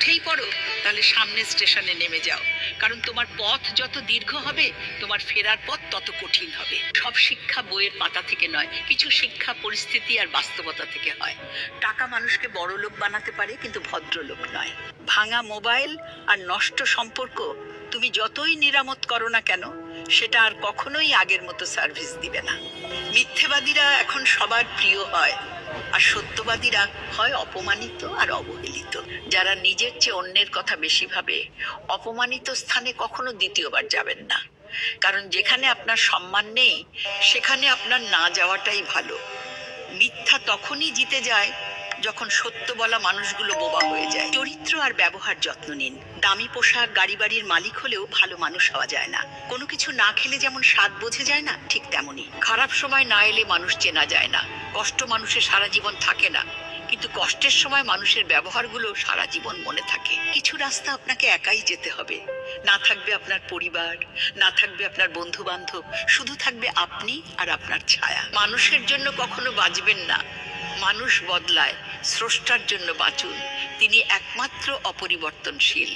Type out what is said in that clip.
উঠেই পড়ো, তাহলে সামনের স্টেশনে নেমে যাও। কারণ তোমার পথ যত দীর্ঘ হবে, তোমার ফেরার পথ তত কঠিন হবে। সব শিক্ষা বইয়ের পাতা থেকে নয়, কিছু শিক্ষা পরিস্থিতি আর বাস্তবতা থেকে হয়। টাকা মানুষকে বড় লোক বানাতে পারে, কিন্তু ভদ্রলোক নয়। ভাঙা মোবাইল আর নষ্ট সম্পর্ক তুমি যতই নিরামত করো না কেন, সেটা আর কখনোই আগের মতো সার্ভিস দিবে না। মিথ্যেবাদীরা এখন সবার প্রিয় হয়, আর সত্যবাদীরা হয় অপমানিত আর অবহেলিত। যারা নিজের চেয়ে অন্যের কথা বেশি ভাবে, অপমানিত স্থানে কখনো দ্বিতীয়বার যাবেন না। কারণ যেখানে আপনার সম্মান নেই, সেখানে আপনার না যাওয়াটাই ভালো। মিথ্যা তখনই জিতে যায় যখন সত্য বলা মানুষগুলো বোবা হয়ে যায়। চরিত্র আর ব্যবহার যত্ন নিন। দামি পোশাক, গাড়ি বাড়ির মালিক হলেও ভালো মানুষ হওয়া যায় না। কোনো কিছু না খেলে যেমন স্বাদ বোঝা যায় না, ঠিক তেমনই খারাপ সময় না এলে মানুষ চেনা যায় না। কষ্ট মানুষের সারা জীবন থাকে না, কিন্তু কষ্টের সময় মানুষের ব্যবহারগুলো সারা জীবন মনে থাকে। কিছু রাস্তা আপনাকে একাই যেতে হবে। না থাকবে আপনার পরিবার, না থাকবে আপনার বন্ধু বান্ধব, শুধু থাকবে আপনি আর আপনার ছায়া। মানুষের জন্য কখনো বাঁচবেন না, মানুষ বদলায়। স্রষ্টার জন্য বাঁচুন, তিনি একমাত্র অপরিবর্তনশীল।